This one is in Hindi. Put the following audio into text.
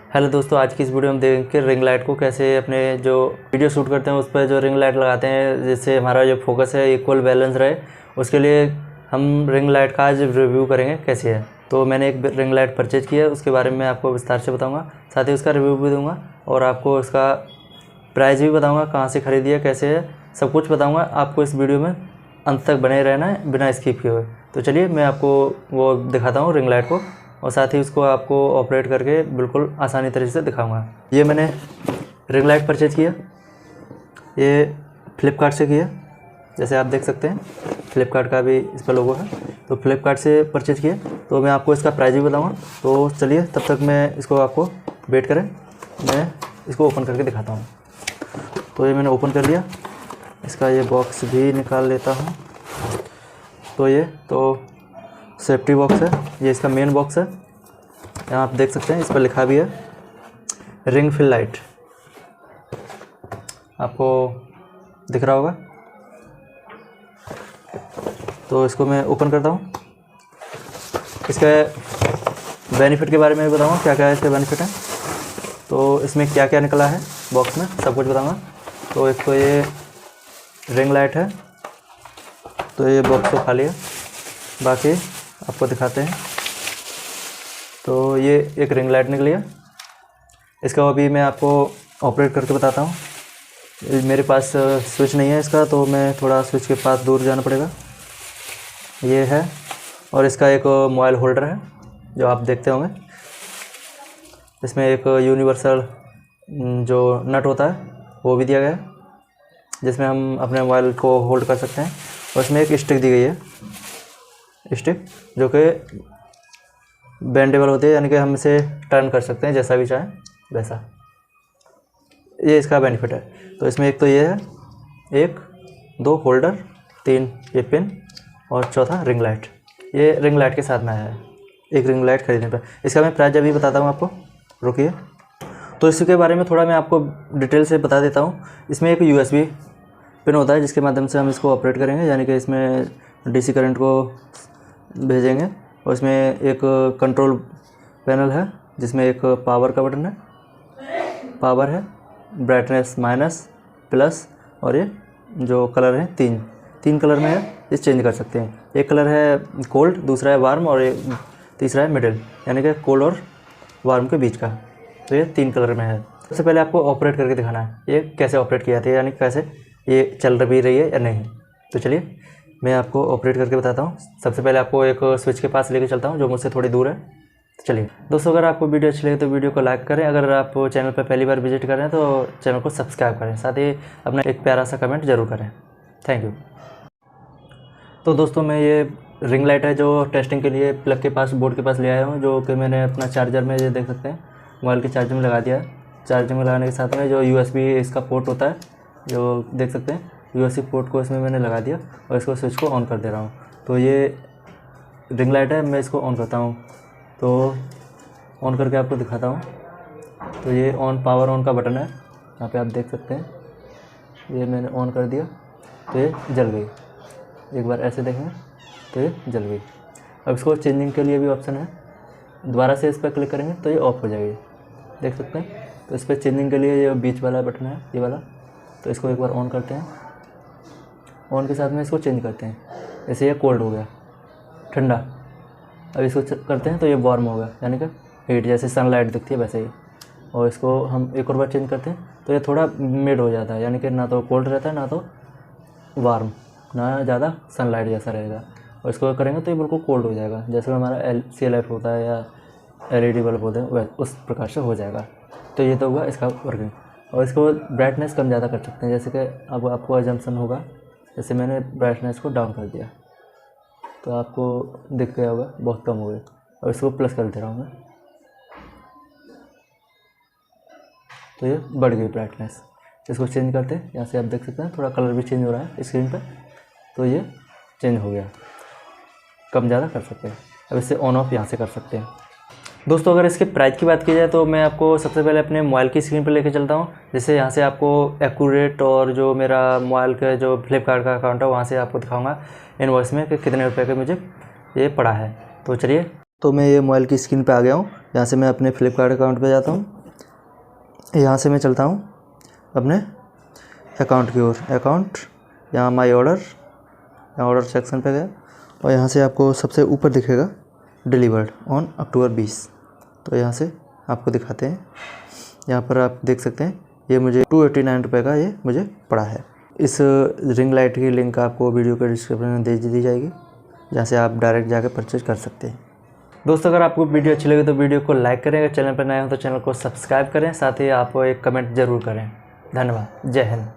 हेलो दोस्तों, आज की इस वीडियो में देखेंगे रिंग लाइट को कैसे अपने जो वीडियो शूट करते हैं उस पर जो रिंग लाइट लगाते हैं जिससे हमारा जो फोकस है इक्वल बैलेंस रहे। उसके लिए हम रिंग लाइट का आज रिव्यू करेंगे कैसे है। तो मैंने एक रिंग लाइट परचेज किया है, उसके बारे में आपको विस्तार से बताऊँगा, साथ ही उसका रिव्यू भी दूँगा और आपको उसका प्राइस भी बताऊँगा, कहाँ से ख़रीदी है, कैसे है, सब कुछ बताऊँगा। आपको इस वीडियो में अंत तक बने रहना है बिना स्किप किए हुए। तो चलिए मैं आपको वो दिखाता हूँ रिंग लाइट को और साथ ही उसको आपको ऑपरेट करके बिल्कुल आसानी तरीके से दिखाऊंगा। ये मैंने रिंग लाइट परचेज किया, ये फ्लिपकार्ट से किया, जैसे आप देख सकते हैं फ्लिपकार्ट का भी इस पर लोगो है। तो फ्लिपकार्ट से परचेज किया, तो मैं आपको इसका प्राइस भी बताऊंगा। तो चलिए तब तक मैं इसको आपको वेट करें, मैं इसको ओपन करके दिखाता हूँ। तो ये मैंने ओपन कर लिया, इसका ये बॉक्स भी निकाल लेता हूँ। तो ये तो सेफ्टी बॉक्स है, ये इसका मेन बॉक्स है। यहाँ आप देख सकते हैं इस पर लिखा भी है रिंग फिल लाइट, आपको दिख रहा होगा। तो इसको मैं ओपन करता हूँ, इसके बेनिफिट के बारे में भी बताऊँगा, क्या क्या इसके बेनिफिट हैं। तो इसमें क्या क्या निकला है बॉक्स में सब कुछ बताऊँगा। तो एक तो ये रिंग लाइट है, तो ये बॉक्स तो खाली है, बाकी आपको दिखाते हैं। तो ये एक रिंग लाइट निकली है, इसका अभी मैं आपको ऑपरेट करके बताता हूँ। मेरे पास स्विच नहीं है इसका, तो मैं थोड़ा स्विच के पास दूर जाना पड़ेगा। ये है, और इसका एक मोबाइल होल्डर है जो आप देखते होंगे। इसमें एक यूनिवर्सल जो नट होता है वो भी दिया गया है, जिसमें हम अपने मोबाइल को होल्ड कर सकते हैं। और इसमें एक स्टिक दी गई है, स्टिक जो कि बेंडेबल होती है, यानी कि हम इसे टर्न कर सकते हैं जैसा भी चाहें वैसा। ये इसका बेनिफिट है। तो इसमें एक तो ये है, एक दो होल्डर, तीन ये पिन और चौथा रिंग लाइट। ये रिंग लाइट के साथ में आया है एक रिंग लाइट खरीदने पर। इसका मैं प्राइस अभी बताता हूँ आपको, रुकिए। तो इसके बारे में थोड़ा मैं आपको डिटेल से बता देता हूँ। इसमें एक USB पिन होता है जिसके माध्यम से हम इसको ऑपरेट करेंगे, यानी कि इसमें DC करंट को भेजेंगे। और इसमें एक कंट्रोल पैनल है जिसमें एक पावर का बटन है, पावर है, ब्राइटनेस माइनस प्लस, और ये जो कलर है तीन कलर में है, इस चेंज कर सकते हैं। एक कलर है कोल्ड, दूसरा है वार्म और एक तीसरा है मिडिल, यानी कि कोल्ड और वार्म के बीच का। तो ये 3 कलर में है। सबसे पहले आपको ऑपरेट करके दिखाना है ये कैसे ऑपरेट किया जाता है, यानी कैसे ये चल भी रही है या नहीं। तो चलिए मैं आपको ऑपरेट करके बताता हूँ। सबसे पहले आपको एक स्विच के पास लेके चलता हूँ जो मुझसे थोड़ी दूर है। तो चलिए दोस्तों, अगर आपको वीडियो अच्छी लगे तो वीडियो को लाइक करें, अगर आप चैनल पर पहली बार विजिट कर रहे हैं तो चैनल को सब्सक्राइब करें, साथ ही अपना एक प्यारा सा कमेंट ज़रूर करें। Thank you. तो दोस्तों, मैं ये रिंग लाइट है जो टेस्टिंग के लिए प्लग के पास, बोर्ड के पास ले आया हूँ, जो कि मैंने अपना चार्जर में, ये देख सकते हैं, मोबाइल के चार्जर में लगा दिया है। चार्जर में लगाने के साथ में जो USB इसका पोर्ट होता है, जो देख सकते हैं, USB पोर्ट को इसमें मैंने लगा दिया और इसको स्विच को ऑन कर दे रहा हूँ। तो ये रिंग लाइट है, मैं इसको ऑन करता हूँ। तो ऑन करके आपको दिखाता हूँ। तो ये पावर ऑन का बटन है, यहाँ पे आप देख सकते हैं, ये मैंने ऑन कर दिया तो ये जल गई। एक बार ऐसे देखेंगे तो ये जल गई। अब इसको चेंजिंग के लिए भी ऑप्शन है, दोबारा से इस पर क्लिक करेंगे तो ये ऑफ हो जाएगी, देख सकते हैं। तो इस पर चेंजिंग के लिए ये बीच वाला बटन है, ये वाला, तो इसको एक बार ऑन करते हैं। ऑन के साथ में इसको चेंज करते हैं, जैसे ये कोल्ड हो गया, ठंडा। अब इसको करते हैं तो ये वार्म हो गया, यानी कि हीट, जैसे सनलाइट दिखती है वैसे ही। और इसको हम एक और बार चेंज करते हैं तो ये थोड़ा मिड हो जाता है, यानी कि ना तो कोल्ड रहता है ना तो वार्म, ना ज़्यादा सनलाइट जैसा रहेगा। और इसको करेंगे तो ये बिल्कुल कोल्ड हो जाएगा, जैसे हमारा CLF होता है या LED बल्ब होते हैं उस प्रकार से हो जाएगा। तो ये तो हुआ इसका वर्किंग। और इसको ब्राइटनेस कम ज़्यादा कर सकते हैं, जैसे कि अब आपको अजम्पशन होगा, जैसे मैंने ब्राइटनेस को डाउन कर दिया तो आपको दिख गया होगा बहुत कम हो गया। और इसको प्लस कर दे रहा हूँ मैं, तो ये बढ़ गई ब्राइटनेस। इसको चेंज करते हैं, यहाँ से आप देख सकते हैं थोड़ा कलर भी चेंज हो रहा है स्क्रीन पर, तो ये चेंज हो गया, कम ज़्यादा कर सकते हैं। अब इससे ऑन ऑफ यहाँ से कर सकते हैं। दोस्तों, अगर इसके प्राइस की बात की जाए तो मैं आपको सबसे पहले अपने मोबाइल की स्क्रीन पर लेके चलता हूँ, जिससे यहाँ से आपको एक्यूरेट और जो मेरा मोबाइल का जो फ्लिपकार्ट का अकाउंट है वहाँ से आपको दिखाऊंगा इनवॉइस में कि कितने रुपए का मुझे ये पड़ा है। तो चलिए, तो मैं ये मोबाइल की स्क्रीन पे आ गया हूँ। यहाँ से मैं अपने फ्लिपकार्ट अकाउंट पे जाता हूँ। यहाँ से मैं चलता हूँ अपने अकाउंट की ओर। अकाउंट, यहाँ माई ऑर्डर, यहाँ ऑर्डर सेक्शन पे गया और यहाँ से आपको सबसे ऊपर दिखेगा डिलीवर्ड ऑन अक्टूबर 20। तो यहाँ से आपको दिखाते हैं, यहाँ पर आप देख सकते हैं ये मुझे 289 रुपये का ये मुझे पड़ा है। इस रिंग लाइट की लिंक आपको वीडियो के डिस्क्रिप्शन में दे दी जाएगी, जहाँ से आप डायरेक्ट जाकर परचेज कर सकते हैं। दोस्तों, अगर आपको वीडियो अच्छी लगे तो वीडियो को लाइक करें, अगर चैनल पर नए हो तो चैनल को सब्सक्राइब करें, साथ ही आप एक कमेंट ज़रूर करें। धन्यवाद। जय हिंद।